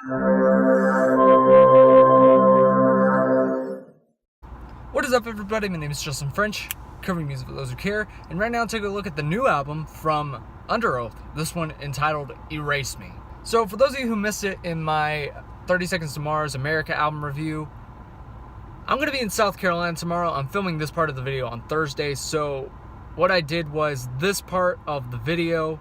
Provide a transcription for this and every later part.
What is up, everybody? My name is Justin French, covering music for those who care, and right now take a look at the new album from Underoath, this one entitled Erase Me. So for those of you who missed it in my 30 Seconds to Mars America album review, I'm going to be in South Carolina tomorrow. I'm filming this part of the video on Thursday, so what I did was this part of the video,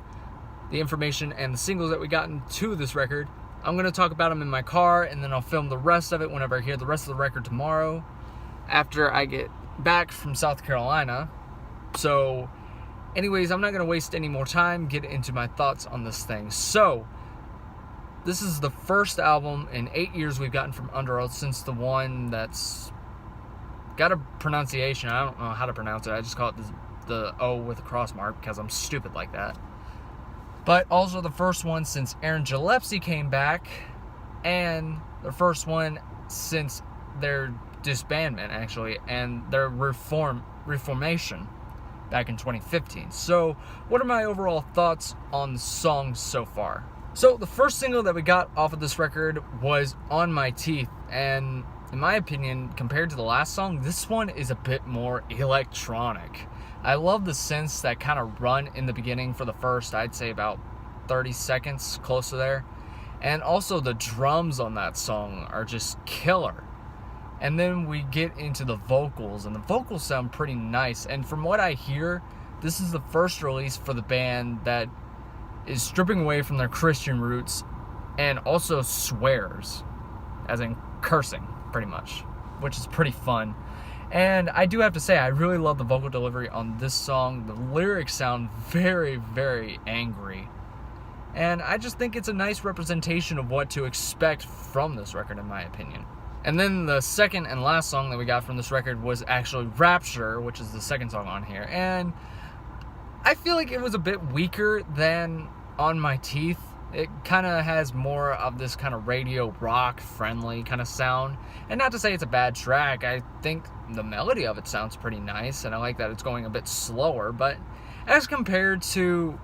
the information and the singles that we got into this record, I'm going to talk about them in my car, and then I'll film the rest of it whenever I hear the rest of the record tomorrow after I get back from South Carolina. So anyways, I'm not going to waste any more time, get into my thoughts on this thing. So this is the first album in 8 years we've gotten from Underoath, since the one that's got a pronunciation. I don't know how to pronounce it. I just call it the O with a cross mark because I'm stupid like that. But also the first one since Aaron Gillespie came back, and the first one since their disbandment, actually, and their reformation back in 2015. So what are my overall thoughts on the songs so far? So the first single that we got off of this record was On My Teeth, and in my opinion, compared to the last song, this one is a bit more electronic. I love the synths that kind of run in the beginning for the first, I'd say about 30 seconds, close to there. And also the drums on that song are just killer. And then we get into the vocals, and the vocals sound pretty nice. And from what I hear, this is the first release for the band that is stripping away from their Christian roots and also swears, as in cursing, pretty much, which is pretty fun. And I do have to say, I really love the vocal delivery on this song. The lyrics sound very, very angry. And I just think it's a nice representation of what to expect from this record, in my opinion. And then the second and last song that we got from this record was actually Rapture, which is the second song on here. And I feel like it was a bit weaker than On My Teeth. It kind of has more of this kind of radio rock friendly kind of sound. And not to say it's a bad track, I think the melody of it sounds pretty nice, and I like that it's going a bit slower. But as compared to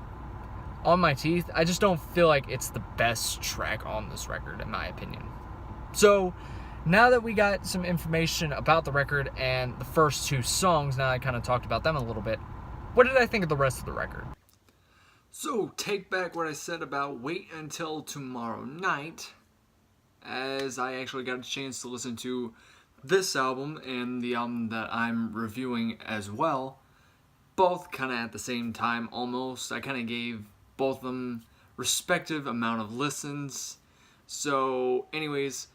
On My Teeth, I just don't feel like it's the best track on this record, in my opinion. So now that we got some information about the record and the first two songs, now I kind of talked about them a little bit, what did I think of the rest of the record? So, take back what I said about wait until tomorrow night, as I actually got a chance to listen to this album and the album that I'm reviewing as well, both kind of at the same time almost. I kind of gave both of them respective amount of listens. So, anyways,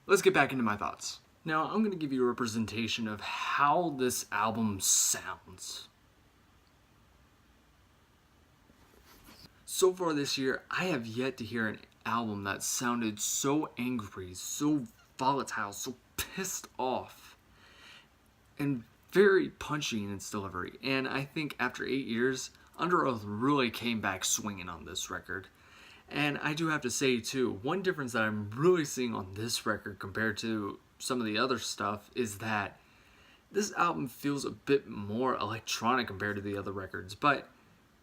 let's get back into my thoughts. Now, I'm going to give you a representation of how this album sounds. So far this year, I have yet to hear an album that sounded so angry, so volatile, so pissed off, and very punchy in its delivery. And I think after 8 years, Underoath really came back swinging on this record. And I do have to say too, one difference that I'm really seeing on this record compared to some of the other stuff is that this album feels a bit more electronic compared to the other records. But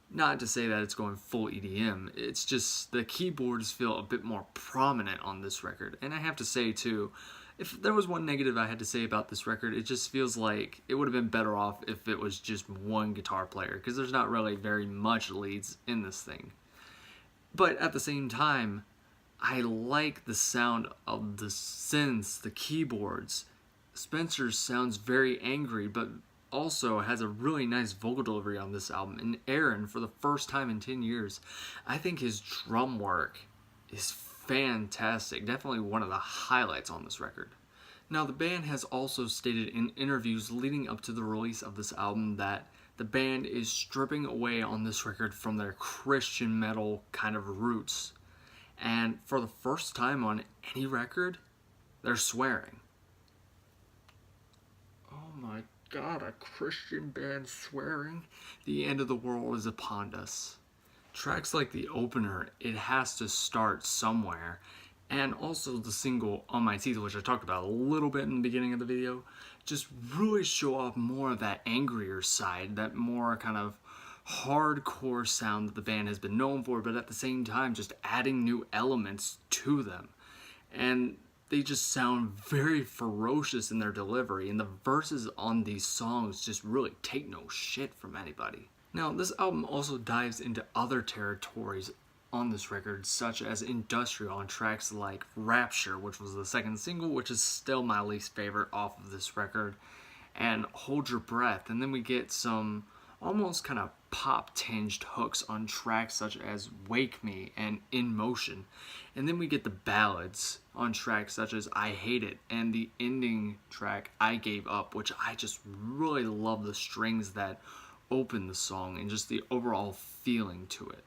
not to say that it's going full EDM, it's just the keyboards feel a bit more prominent on this record. And I have to say too, if there was one negative I had to say about this record, it just feels like it would have been better off if it was just one guitar player, because there's not really very much leads in this thing. But at the same time, I like the sound of the synths, the keyboards. Spencer sounds very angry, but also has a really nice vocal delivery on this album. And Aaron, for the first time in 10 years, I think his drum work is fantastic. Definitely one of the highlights on this record. Now, the band has also stated in interviews leading up to the release of this album that the band is stripping away on this record from their Christian metal kind of roots. And for the first time on any record, they're swearing. Oh my God, a Christian band swearing? The end of the world is upon us. Tracks like the opener, It Has to Start Somewhere, and also the single On My Teeth, which I talked about a little bit in the beginning of the video, just really show off more of that angrier side, that more kind of hardcore sound that the band has been known for, but at the same time just adding new elements to them. and they just sound very ferocious in their delivery, and the verses on these songs just really take no shit from anybody. Now, this album also dives into other territories on this record, such as industrial on tracks like Rapture, which was the second single, which is still my least favorite off of this record, and Hold Your Breath. And then we get some almost kind of pop tinged hooks on tracks such as Wake Me and In Motion. And then we get the ballads on tracks such as I Hate It and the ending track I Gave Up, which I just really love the strings that open the song and just the overall feeling to it.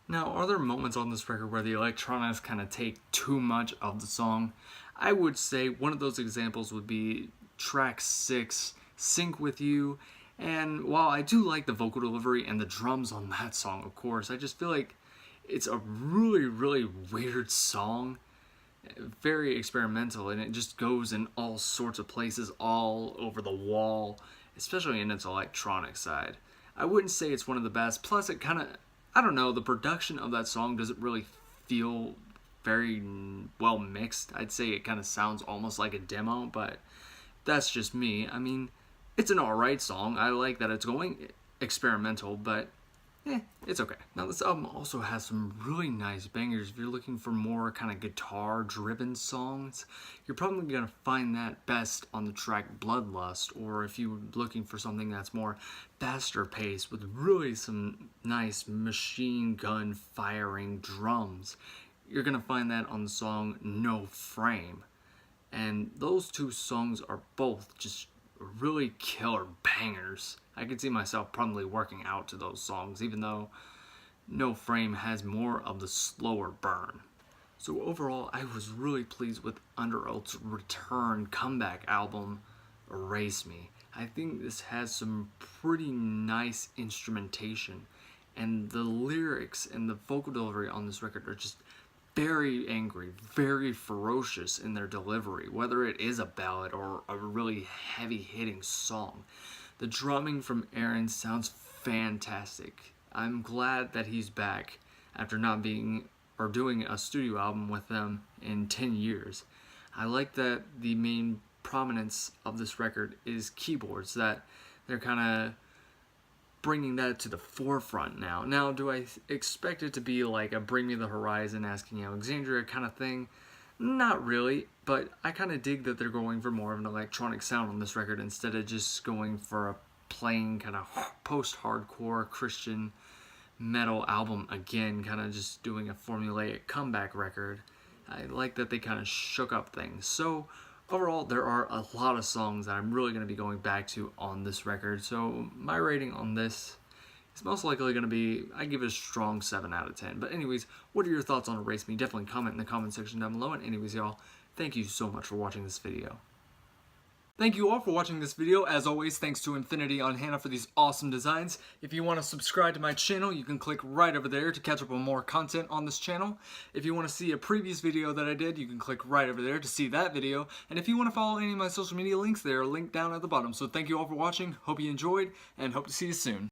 Now, are there moments on this record where the electronics kind of take too much of the song? I would say one of those examples would be track 6, Sync With You. And while I do like the vocal delivery and the drums on that song, of course, I just feel like it's a really, really weird song. Very experimental, and it just goes in all sorts of places all over the wall, especially in its electronic side. I wouldn't say it's one of the best. Plus, it kind of, I don't know, the production of that song doesn't really feel very well mixed. I'd say it kind of sounds almost like a demo, but that's just me. I mean, it's an alright song. I like that it's going experimental, but it's okay. Now, this album also has some really nice bangers. If you're looking for more kind of guitar-driven songs, you're probably going to find that best on the track Bloodlust, or if you're looking for something that's more faster paced with really some nice machine gun firing drums, you're going to find that on the song No Frame. And those two songs are both just really killer bangers. I could see myself probably working out to those songs, even though No Frame has more of the slower burn. So overall, I was really pleased with Underoath's return comeback album, Erase Me. I think this has some pretty nice instrumentation, and the lyrics and the vocal delivery on this record are just very angry, very ferocious in their delivery, whether it is a ballad or a really heavy-hitting song. The drumming from Aaron sounds fantastic. I'm glad that he's back after not being or doing a studio album with them in 10 years. I like that the main prominence of this record is keyboards, that they're kind of bringing that to the forefront now. Now, do I expect it to be like a Bring Me the Horizon, Asking Alexandria kind of thing? Not really, but I kind of dig that they're going for more of an electronic sound on this record instead of just going for a plain kind of post-hardcore Christian metal album again, kind of just doing a formulaic comeback record. I like that they kind of shook up things. So overall, there are a lot of songs that I'm really going to be going back to on this record. So my rating on this is most likely going to be, I give it a strong 7 out of 10. But anyways, what are your thoughts on Erase Me? Definitely comment in the comment section down below. And anyways, y'all, thank you so much for watching this video. Thank you all for watching this video. As always, thanks to Infinity on Hannah for these awesome designs. If you want to subscribe to my channel, you can click right over there to catch up on more content on this channel. If you want to see a previous video that I did, you can click right over there to see that video. And if you want to follow any of my social media links, they are linked down at the bottom. So thank you all for watching. Hope you enjoyed, and hope to see you soon.